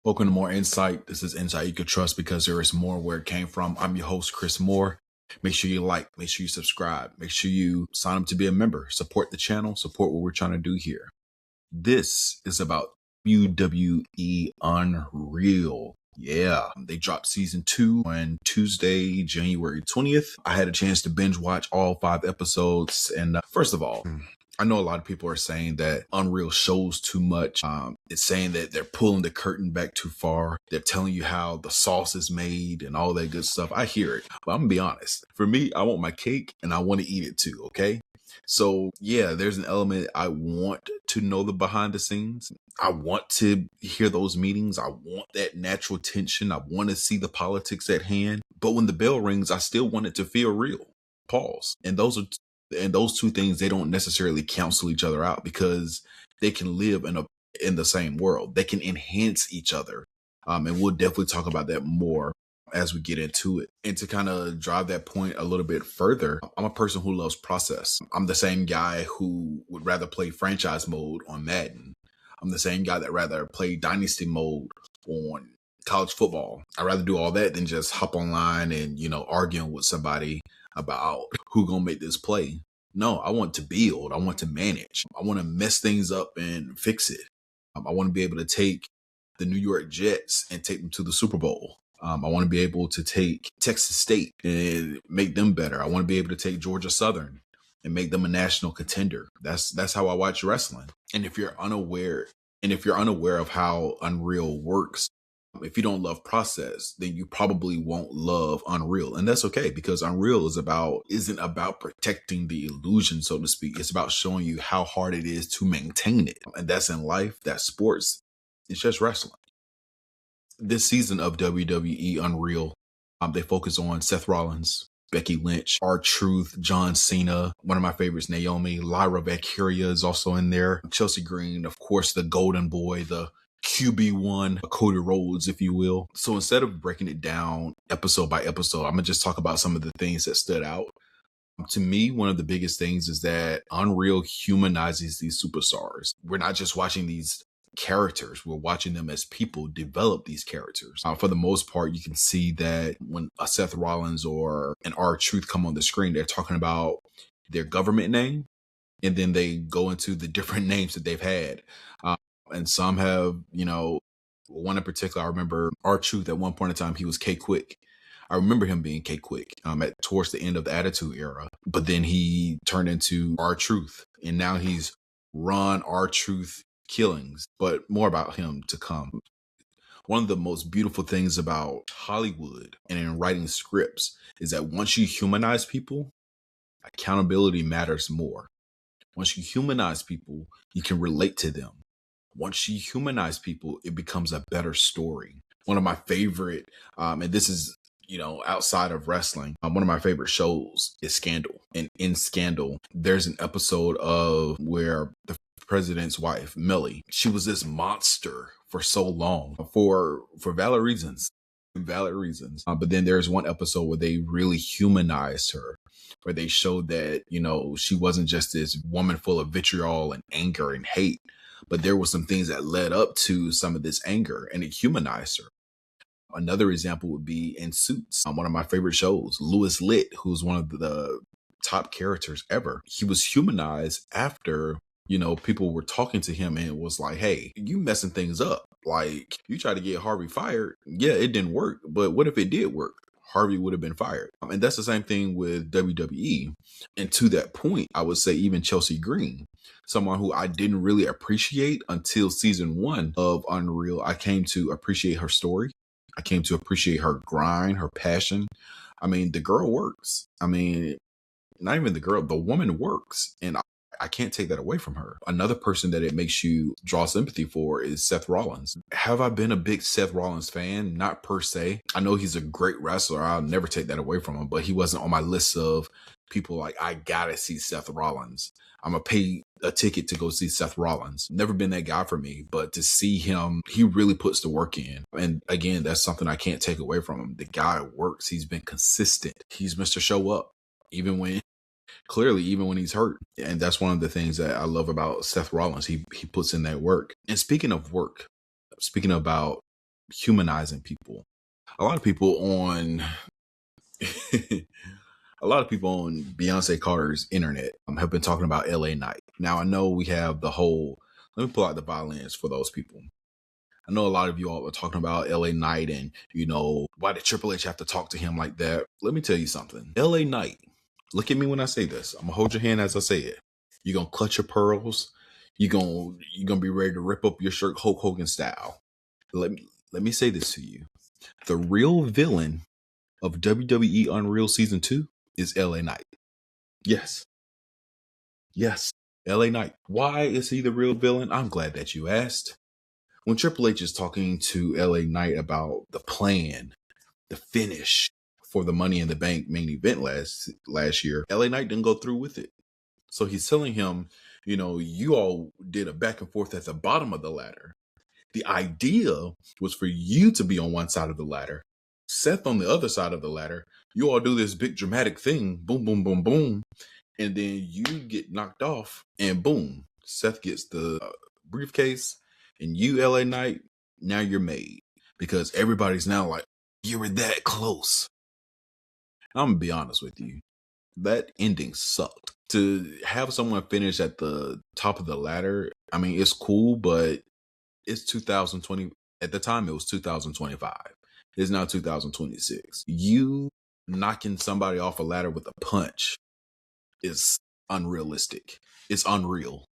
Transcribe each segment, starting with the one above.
Welcome to More Insight. This is insight you can trust because there is more where it came from. I'm your host, Chris Moore. Make sure you like, make sure you subscribe, make sure you sign up to be a member, support the channel, support what we're trying to do here. This is about WWE Unreal. Yeah, they dropped season 2 on Tuesday, January 20th. I had a chance to binge watch all 5 episodes. And first of all, I know a lot of people are saying that Unreal shows too much. It's saying that they're pulling the curtain back too far. They're telling you how the sauce is made and all that good stuff. I hear it, but I'm gonna be honest. For me, I want my cake and I want to eat it too, okay? So yeah, there's an element I want to know the behind the scenes. I want to hear those meetings. I want that natural tension. I want to see the politics at hand. But when the bell rings, I still want it to feel real. Pause. And those two things, they don't necessarily cancel each other out because they can live in the same world. They can enhance each other. And we'll definitely talk about that more as we get into it. And to kind of drive that point a little bit further, I'm a person who loves process. I'm the same guy who would rather play franchise mode on Madden. I'm the same guy that rather play dynasty mode on college football. I'd rather do all that than just hop online and, arguing with somebody about who gonna make this play. No, I want to build. I want to manage. I want to mess things up and fix it. I want to be able to take the New York Jets and take them to the Super Bowl. I want to be able to take Texas State and make them better. I want to be able to take Georgia Southern and make them a national contender. That's how I watch wrestling. And if you're unaware of how Unreal works, if you don't love process, then you probably won't love Unreal. And that's okay, because Unreal isn't about protecting the illusion, so to speak. It's about showing you how hard it is to maintain it. And that's in life, that's sports. It's just wrestling. This season of WWE Unreal, they focus on Seth Rollins, Becky Lynch, R-Truth, John Cena, one of my favorites, Naomi, Lyra Valkyria is also in there, Chelsea Green, of course, the Golden Boy, the QB1, Cody Rhodes, if you will. So instead of breaking it down episode by episode, I'm going to just talk about some of the things that stood out. To me, one of the biggest things is that Unreal humanizes these superstars. We're not just watching these characters, we're watching them as people develop these characters. For the most part, you can see that when a Seth Rollins or an R-Truth come on the screen, they're talking about their government name, and then they go into the different names that they've had. And some have, one in particular, I remember R-Truth at one point in time, he was K-Quick. I remember him being K-Quick towards the end of the Attitude Era. But then he turned into R-Truth. And now he's Ron R-Truth Killings. But more about him to come. One of the most beautiful things about Hollywood and in writing scripts is that once you humanize people, accountability matters more. Once you humanize people, you can relate to them. Once you humanize people, it becomes a better story. One of my favorite, and this is, outside of wrestling, one of my favorite shows is Scandal. And in Scandal, there's an episode of where the president's wife, Millie, she was this monster for so long for valid reasons. But then there's one episode where they really humanized her, where they showed that, she wasn't just this woman full of vitriol and anger and hate, but there were some things that led up to some of this anger, and it humanized her. Another example would be in Suits, one of my favorite shows, Louis Litt, who's one of the top characters ever. He was humanized after, people were talking to him and it was like, hey, you messing things up. Like, you tried to get Harvey fired. Yeah, it didn't work. But what if it did work? Harvey would have been fired. And that's the same thing with WWE. And to that point, I would say even Chelsea Green, someone who I didn't really appreciate until season 1 of Unreal. I came to appreciate her story. I came to appreciate her grind, her passion. I mean, the girl works. I mean, not even the girl, the woman works. And I can't take that away from her. Another person that it makes you draw sympathy for is Seth Rollins. Have I been a big Seth Rollins fan? Not per se. I know he's a great wrestler. I'll never take that away from him, but he wasn't on my list of people like, I gotta see Seth Rollins. I'm gonna pay a ticket to go see Seth Rollins. Never been that guy for me, but to see him, he really puts the work in. And again, that's something I can't take away from him. The guy works. He's been consistent. He's Mr. Show Up, even when he's hurt. And that's one of the things that I love about Seth Rollins. He puts in that work. And speaking of work, speaking about humanizing people. A lot of people on a lot of people on Beyonce Carter's internet have been talking about LA Knight. Now I know we have the whole, let me pull out the violins for those people. I know a lot of you all are talking about LA Knight and, why did Triple H have to talk to him like that? Let me tell you something. LA Knight, look at me when I say this. I'm going to hold your hand as I say it. You're going to clutch your pearls. You're going to be ready to rip up your shirt Hulk Hogan style. Let me say this to you. The real villain of WWE Unreal Season 2 is LA Knight. Yes. LA Knight. Why is he the real villain? I'm glad that you asked. When Triple H is talking to LA Knight about the plan, the finish for the Money in the Bank main event last year, LA Knight didn't go through with it. So he's telling him, you all did a back and forth at the bottom of the ladder. The idea was for you to be on one side of the ladder, Seth on the other side of the ladder. You all do this big dramatic thing, boom, boom, boom, boom. And then you get knocked off and boom, Seth gets the briefcase. And you, LA Knight, now you're made. Because everybody's now like, you were that close. I'm going to be honest with you. That ending sucked. To have someone finish at the top of the ladder, I mean, it's cool, but it's 2020. At the time, it was 2025. It's now 2026. You knocking somebody off a ladder with a punch is unrealistic. It's unreal.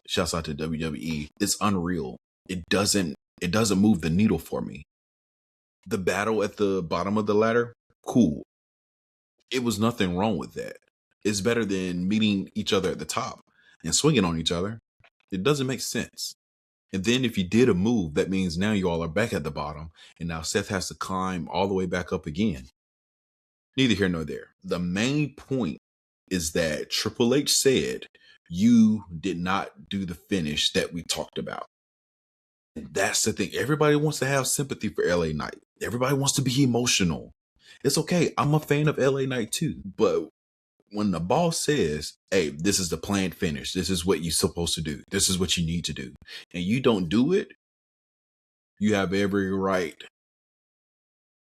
Shouts out to WWE. It's unreal. It doesn't move the needle for me. The battle at the bottom of the ladder, cool. It was nothing wrong with that. It's better than meeting each other at the top and swinging on each other. It doesn't make sense. And then if you did a move, that means now you all are back at the bottom. And now Seth has to climb all the way back up again. Neither here nor there. The main point is that Triple H said you did not do the finish that we talked about. And that's the thing. Everybody wants to have sympathy for LA Knight. Everybody wants to be emotional. It's okay. I'm a fan of LA Knight too. But when the boss says, hey, this is the planned finish, this is what you're supposed to do, this is what you need to do, and you don't do it, you have every right.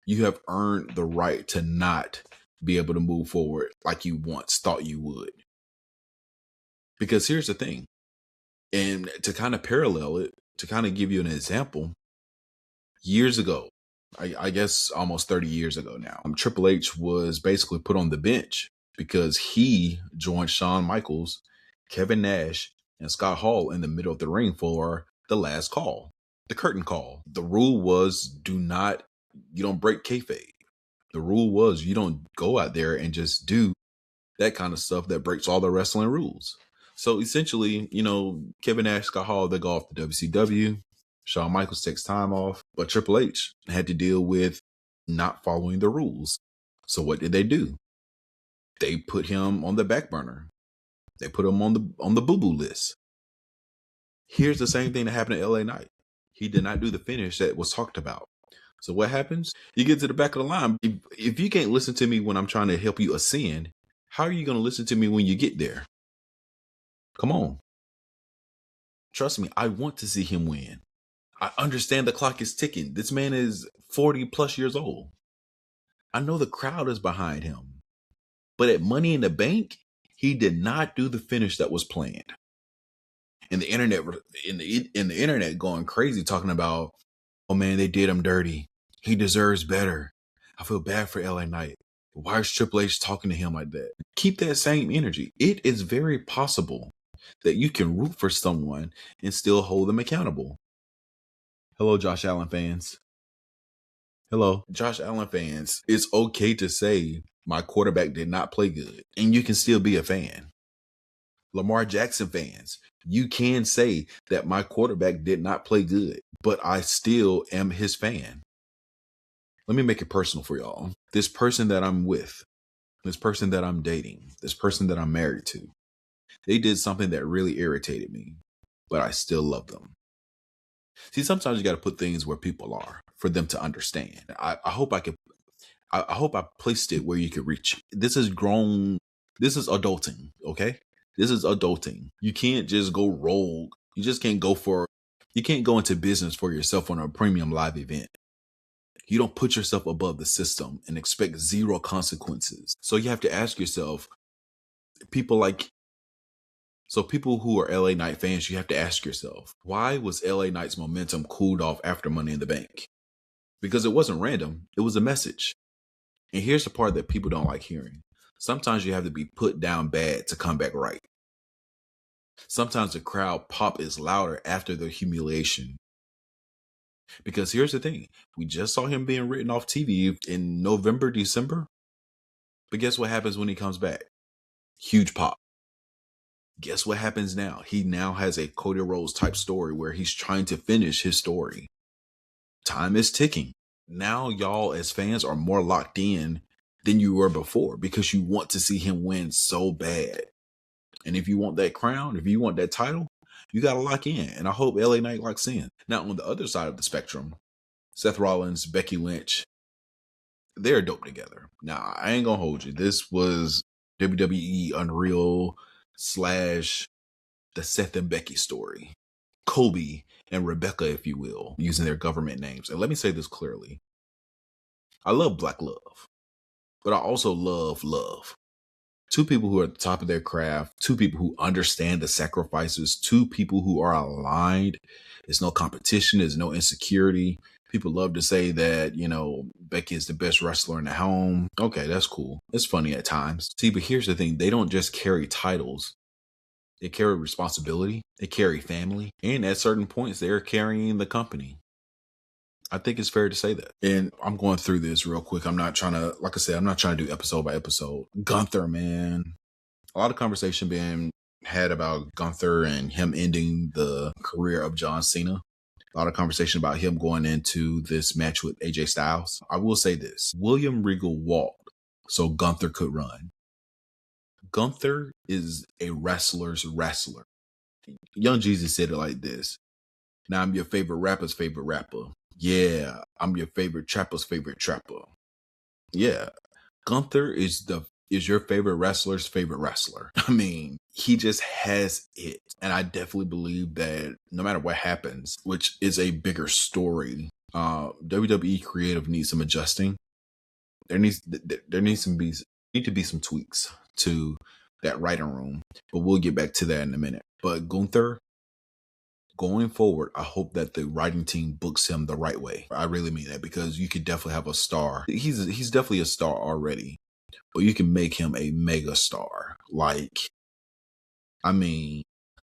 You have earned the right to not be able to move forward like you once thought you would. Because here's the thing, and to kind of parallel it, to kind of give you an example, years ago, I guess almost 30 years ago now, Triple H was basically put on the bench because he joined Shawn Michaels, Kevin Nash, and Scott Hall in the middle of the ring for the last call, the curtain call. The rule was you don't break kayfabe. The rule was you don't go out there and just do that kind of stuff that breaks all the wrestling rules. So essentially, Kevin Nash, Scott Hall, they go off to WCW. Shawn Michaels takes time off, but Triple H had to deal with not following the rules. So what did they do? They put him on the back burner. They put him on the boo-boo list. Here's the same thing that happened to LA Knight. He did not do the finish that was talked about. So what happens? You get to the back of the line. If you can't listen to me when I'm trying to help you ascend, how are you going to listen to me when you get there? Come on. Trust me, I want to see him win. I understand the clock is ticking. This man is 40 plus years old. I know the crowd is behind him. But at Money in the Bank, he did not do the finish that was planned. And the internet in the internet going crazy talking about, oh man, they did him dirty. He deserves better. I feel bad for LA Knight. Why is Triple H talking to him like that? Keep that same energy. It is very possible that you can root for someone and still hold them accountable. Hello, Josh Allen fans. Hello, Josh Allen fans. It's okay to say my quarterback did not play good, and you can still be a fan. Lamar Jackson fans, you can say that my quarterback did not play good, but I still am his fan. Let me make it personal for y'all. This person that I'm with, this person that I'm dating, this person that I'm married to, they did something that really irritated me, but I still love them. See, sometimes you got to put things where people are for them to understand. I hope I placed it where you could reach. This is grown. This is adulting. Okay. This is adulting. You can't just go rogue. You can't go into business for yourself on a premium live event. You don't put yourself above the system and expect zero consequences. So you have to ask yourself, people like, so people who are LA Knight fans, you have to ask yourself, why was LA Knight's momentum cooled off after Money in the Bank? Because it wasn't random, it was a message. And here's the part that people don't like hearing. Sometimes you have to be put down bad to come back right. Sometimes the crowd pop is louder after the humiliation. Because here's the thing, we just saw him being written off TV in November, December. But guess what happens when he comes back? Huge pop. Guess what happens now? He now has a Cody Rhodes type story where he's trying to finish his story. Time is ticking. Now y'all as fans are more locked in than you were before because you want to see him win so bad. And if you want that crown, if you want that title, you got to lock in. And I hope LA Knight locks in. Now, on the other side of the spectrum, Seth Rollins, Becky Lynch, they're dope together. Now, I ain't going to hold you. This was WWE Unreal / the Seth and Becky story. Kobe and Rebecca, if you will, using their government names. And let me say this clearly. I love black love, but I also love love. Two people who are at the top of their craft, two people who understand the sacrifices, two people who are aligned. There's no competition, there's no insecurity. People love to say that, you know, Becky is the best wrestler in the home. Okay, that's cool. It's funny at times. See, but here's the thing. They don't just carry titles. They carry responsibility. They carry family. And at certain points, they're carrying the company. I think it's fair to say that. And I'm going through this real quick. I'm not trying to, like I said, I'm not trying to do episode by episode. Gunther, man. A lot of conversation being had about Gunther and him ending the career of John Cena. A lot of conversation about him going into this match with AJ Styles. I will say this. William Regal walked so Gunther could run. Gunther is a wrestler's wrestler. Young Jesus said it like this. Now I'm your favorite rapper's favorite rapper. Yeah, I'm your favorite trapper's favorite trapper. Yeah, Gunther is your favorite wrestler's favorite wrestler. I mean, he just has it. And I definitely believe that no matter what happens, which is a bigger story, WWE creative needs some adjusting. There needs to be some tweaks to that writing room. But we'll get back to that in a minute. But Gunther, going forward, I hope that the writing team books him the right way. I really mean that because you could definitely have a star. He's definitely a star already, but you can make him a mega star. Like, I mean,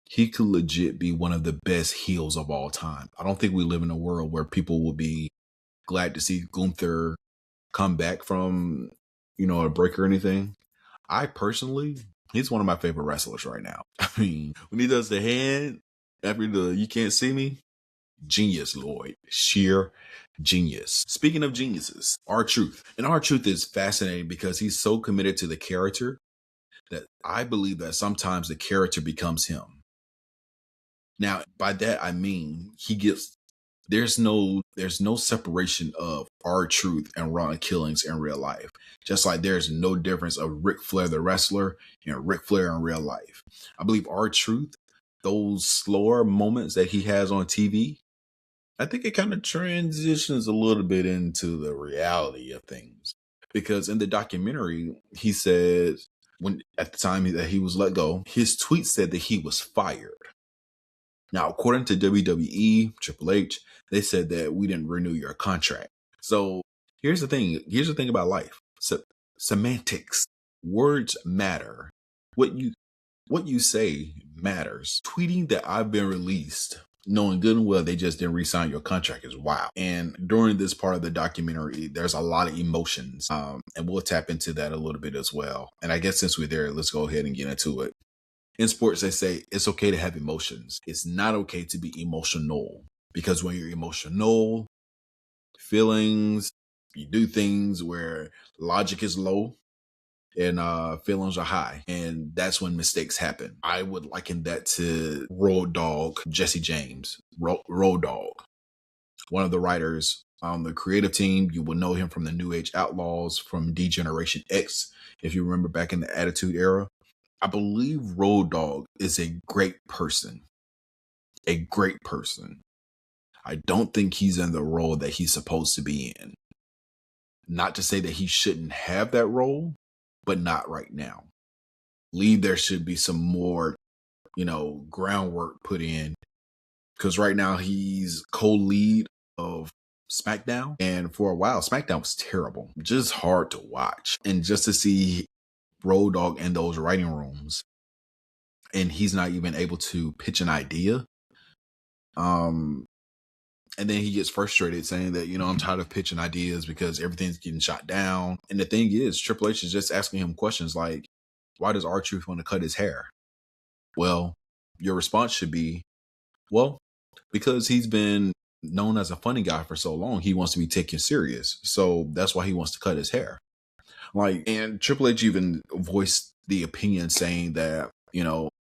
he could legit be one of the best heels of all time. I don't think we live in a world where people will be glad to see Gunther come back from, you know, a break or anything. I personally, he's one of my favorite wrestlers right now. I mean, when he does the hand after the "you can't see me," genius, Lloyd. Sheer genius. Speaking of geniuses, R-Truth. And R-Truth is fascinating because he's so committed to the character that I believe that sometimes the character becomes him. Now, by that I mean there's no separation of R-Truth and Ron Killings in real life. Just like there's no difference of Ric Flair the wrestler and Ric Flair in real life. I believe R-Truth, those slower moments that he has on TV, I think it kind of transitions a little bit into the reality of things. Because in the documentary, he said, when at the time that he was let go, his tweet said that he was fired. Now, according to WWE, Triple H, they said that we didn't renew your contract. So here's the thing. Here's the thing about life. Semantics. Words matter. What you say matters. Tweeting that I've been released, knowing good and well they just didn't re-sign your contract, is wild. And during this part of the documentary, there's a lot of emotions. And we'll tap into that a little bit as well. And I guess since we're there, let's go ahead and get into it. In sports, they say it's okay to have emotions. It's not okay to be emotional. Because when you're emotional, feelings, you do things where logic is low and feelings are high. And that's when mistakes happen. I would liken that to Road Dogg, Jesse James. Road Dogg, one of the writers on the creative team. You will know him from the New Age Outlaws, from D-Generation X, if you remember back in the Attitude Era. I believe Road Dogg is a great person. A great person. I don't think he's in the role that he's supposed to be in. Not to say that he shouldn't have that role, but not right now. There should be some more, groundwork put in, because right now he's co-lead of SmackDown, and for a while SmackDown was terrible, just hard to watch. And just to see Road Dogg in those writing rooms, and he's not even able to pitch an idea. And then he gets frustrated saying that, I'm tired of pitching ideas because everything's getting shot down. And the thing is, Triple H is just asking him questions like, why does R-Truth want to cut his hair? Well, your response should be, well, because he's been known as a funny guy for so long, he wants to be taken serious. So that's why he wants to cut his hair. And Triple H even voiced the opinion saying that,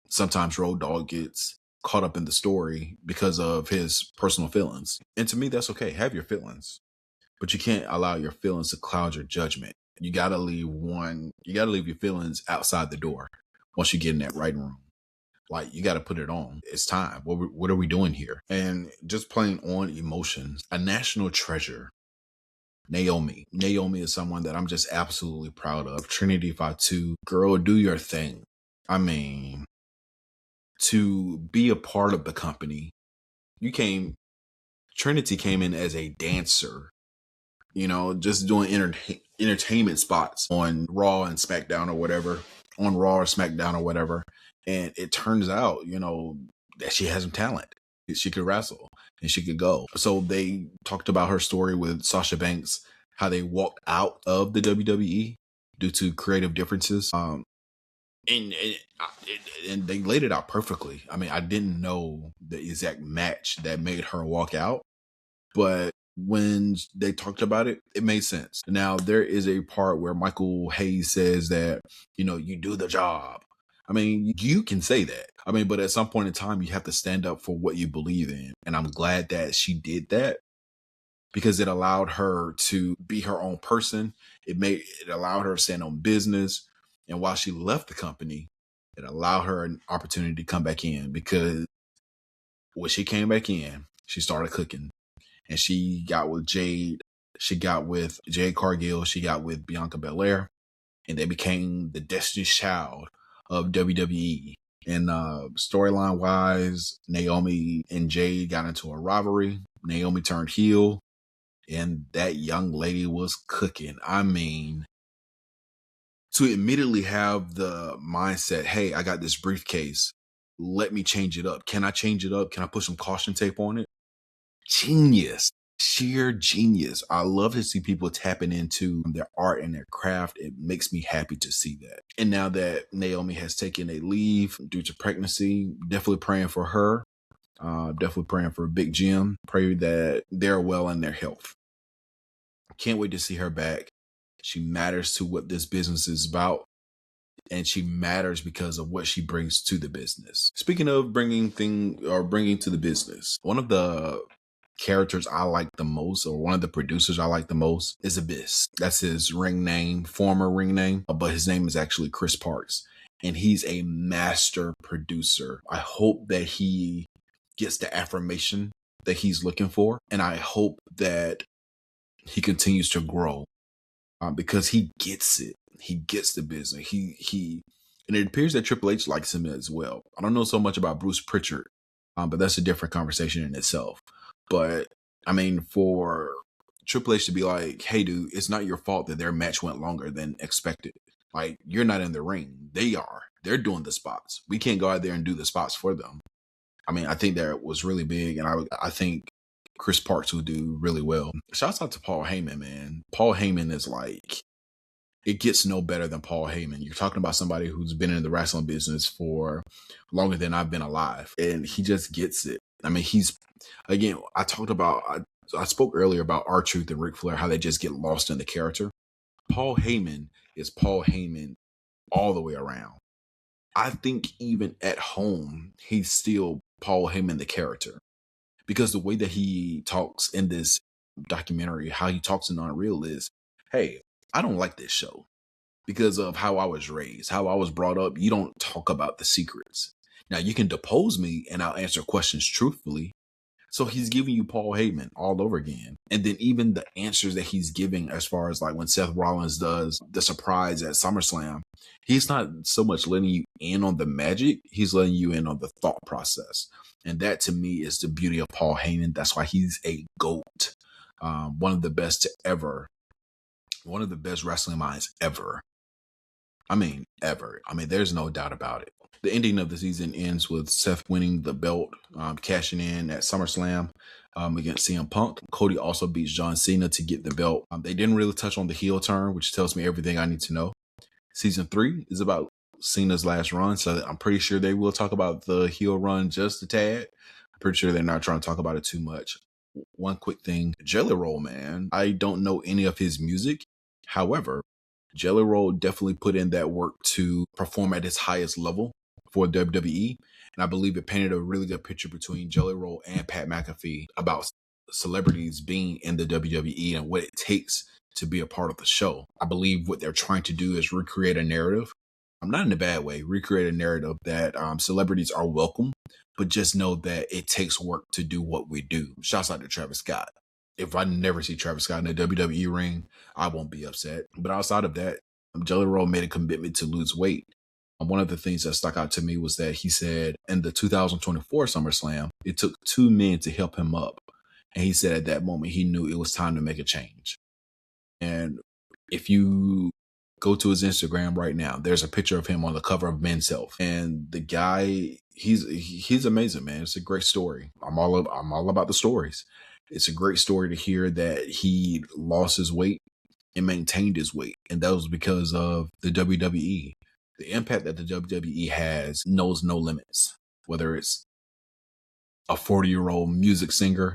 sometimes Road Dogg gets caught up in the story because of his personal feelings. And to me, that's okay. Have your feelings, but you can't allow your feelings to cloud your judgment. You got to leave your feelings outside the door once you get in that writing room. You got to put it on. It's time. What are we doing here? And just playing on emotions. A national treasure, Naomi. Naomi is someone that I'm just absolutely proud of. Trinity Fatu, girl, do your thing. I mean, to be a part of the company, Trinity came in as a dancer, just doing entertainment spots on Raw and SmackDown or whatever, And it turns out, that she has some talent. She could wrestle and she could go. So they talked about her story with Sasha Banks, how they walked out of the WWE due to creative differences. And they laid it out perfectly. I mean, I didn't know the exact match that made her walk out, but when they talked about it, it made sense. Now, there is a part where Michael Hayes says that, you do the job. I mean, you can say that. I mean, but at some point in time, you have to stand up for what you believe in. And I'm glad that she did that, because it allowed her to be her own person. It allowed her to stand on business. And while she left the company, it allowed her an opportunity to come back in, because when she came back in, she started cooking. And she got with Jade. She got with Jade Cargill. She got with Bianca Belair. And they became the Destiny's Child of WWE. And storyline wise, Naomi and Jade got into a rivalry. Naomi turned heel. And that young lady was cooking. I mean, to immediately have the mindset, hey, I got this briefcase. Let me change it up. Can I change it up? Can I put some caution tape on it? Genius. Sheer genius. I love to see people tapping into their art and their craft. It makes me happy to see that. And now that Naomi has taken a leave due to pregnancy, definitely praying for her. Definitely praying for Big Jim. Pray that they're well in their health. Can't wait to see her back. She matters to what this business is about, and she matters because of what she brings to the business. Speaking of bringing to the business, one of the characters I like the most, or one of the producers I like the most, is Abyss. That's his former ring name, but his name is actually Chris Parks, and he's a master producer. I hope that he gets the affirmation that he's looking for, and I hope that he continues to grow. Because he gets it. He gets the business. And it appears that Triple H likes him as well. I don't know so much about Bruce Pritchard, but that's a different conversation in itself. But I mean, for Triple H to be like, hey, dude, it's not your fault that their match went longer than expected. You're not in the ring. They are. They're doing the spots. We can't go out there and do the spots for them. I mean, I think that was really big. And I think Chris Parks will do really well. Shouts out to Paul Heyman, man. Paul Heyman is it gets no better than Paul Heyman. You're talking about somebody who's been in the wrestling business for longer than I've been alive. And he just gets it. I mean, I spoke earlier about R-Truth and Ric Flair, how they just get lost in the character. Paul Heyman is Paul Heyman all the way around. I think even at home, he's still Paul Heyman, the character. Because the way that he talks in this documentary, how he talks in Unreal is, hey, I don't like this show because of how I was raised, how I was brought up. You don't talk about the secrets. Now, you can depose me and I'll answer questions truthfully, So he's giving you Paul Heyman all over again. And then even the answers that he's giving, as far as like when Seth Rollins does the surprise at SummerSlam, he's not so much letting you in on the magic, he's letting you in on the thought process. And that to me is the beauty of Paul Heyman. That's why he's a GOAT. One of the best to ever, one of the best wrestling minds ever. Ever. There's no doubt about it. The ending of the season ends with Seth winning the belt, cashing in at SummerSlam against CM Punk. Cody also beats John Cena to get the belt. They didn't really touch on the heel turn, which tells me everything I need to know. Season 3 is about Cena's last run, so I'm pretty sure they will talk about the heel run just a tad. I'm pretty sure they're not trying to talk about it too much. One quick thing, Jelly Roll, man. I don't know any of his music. However, Jelly Roll definitely put in that work to perform at his highest level for WWE. And I believe it painted a really good picture between Jelly Roll and Pat McAfee about celebrities being in the WWE and what it takes to be a part of the show. I believe what they're trying to do is recreate a narrative. I'm not in a bad way, recreate a narrative that celebrities are welcome, but just know that it takes work to do what we do. Shouts out to Travis Scott. If I never see Travis Scott in a WWE ring, I won't be upset. But outside of that, Jelly Roll made a commitment to lose weight. One of the things that stuck out to me was that he said in the 2024 SummerSlam, it took 2 men to help him up. And he said at that moment, he knew it was time to make a change. And if you go to his Instagram right now, there's a picture of him on the cover of Men's Health. And the guy, he's amazing, man. It's a great story. I'm all about the stories. It's a great story to hear that he lost his weight and maintained his weight. And that was because of the WWE. The impact that the WWE has knows no limits, whether it's a 40-year-old music singer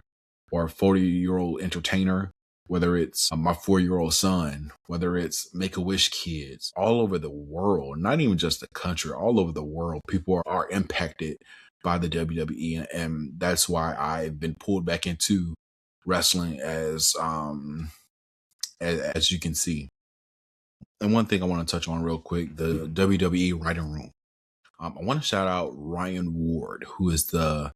or a 40-year-old entertainer, whether it's my 4-year-old son, whether it's Make-A-Wish kids, all over the world, not even just the country, all over the world, people are impacted by the WWE. And that's why I've been pulled back into wrestling as you can see. And one thing I want to touch on real quick, the WWE writing room. I want to shout out Ryan Ward, who is the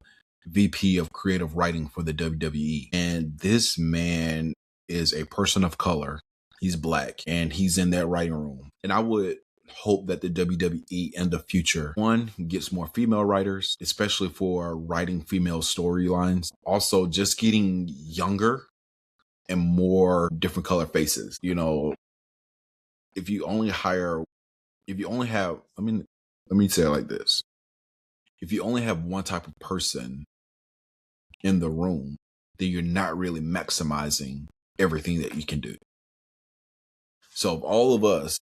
VP of creative writing for the WWE. And this man is a person of color. He's Black and he's in that writing room. And I would hope that the WWE in the future, one, gets more female writers, especially for writing female storylines. Also, just getting younger and more different color faces. You know, if you only have, let me say it like this. If you only have one type of person in the room, then you're not really maximizing everything that you can do. So of all of us,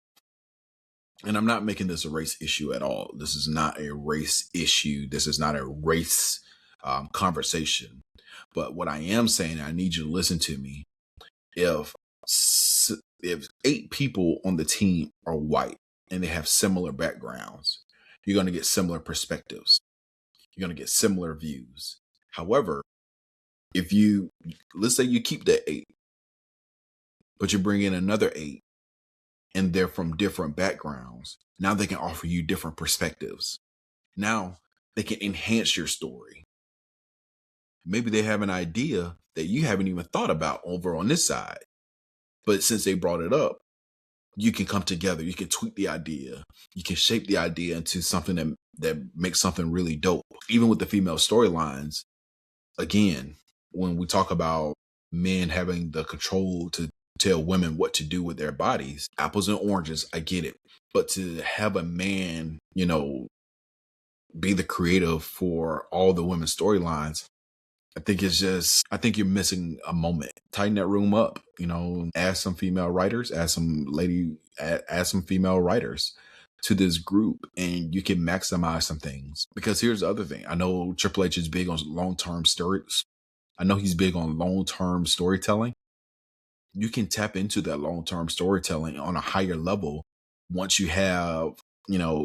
and I'm not making this a race issue at all. This is not a race issue. This is not a race conversation. But what I am saying, I need you to listen to me. If 8 people on the team are white and they have similar backgrounds, you're going to get similar perspectives. You're going to get similar views. However, let's say you keep that 8, but you bring in another 8 and they're from different backgrounds, now they can offer you different perspectives. Now they can enhance your story. Maybe they have an idea that you haven't even thought about over on this side. But since they brought it up, you can come together. You can tweak the idea. You can shape the idea into something that makes something really dope. Even with the female storylines, again, when we talk about men having the control to tell women what to do with their bodies, apples and oranges, I get it. But to have a man, be the creative for all the women's storylines, I think you're missing a moment. Tighten that room up, add some female writers, add some female writers to this group, and you can maximize some things. Because here's the other thing. I know Triple H is big on long-term stories. I know he's big on long-term storytelling. You can tap into that long-term storytelling on a higher level once you have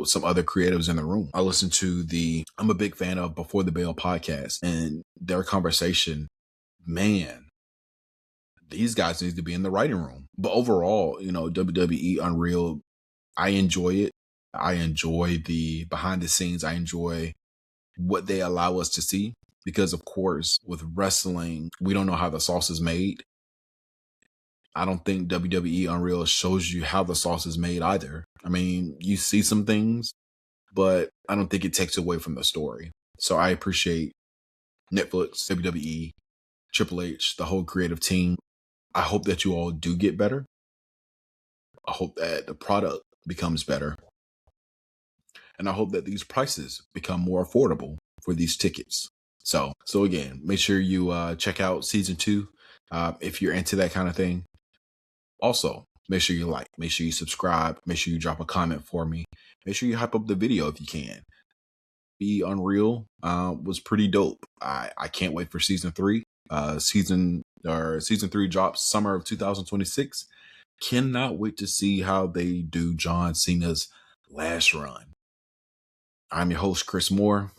some other creatives in the room. I'm a big fan of Before the Bell podcast, and their conversation, man, these guys need to be in the writing room. But overall, WWE Unreal, I enjoy it. I enjoy the behind the scenes. I enjoy what they allow us to see. because of course with wrestling, we don't know how the sauce is made. I don't think WWE Unreal shows you how the sauce is made either. I mean, you see some things, but I don't think it takes away from the story. So I appreciate Netflix, WWE, Triple H, the whole creative team. I hope that you all do get better. I hope that the product becomes better. And I hope that these prices become more affordable for these tickets. So again, make sure you check out season 2 if you're into that kind of thing. Also, make sure you like, make sure you subscribe, make sure you drop a comment for me. Make sure you hype up the video if you can. Be Unreal was pretty dope. I can't wait for season 3. Season 3 drops summer of 2026. Cannot wait to see how they do John Cena's last run. I'm your host, Chris Moore.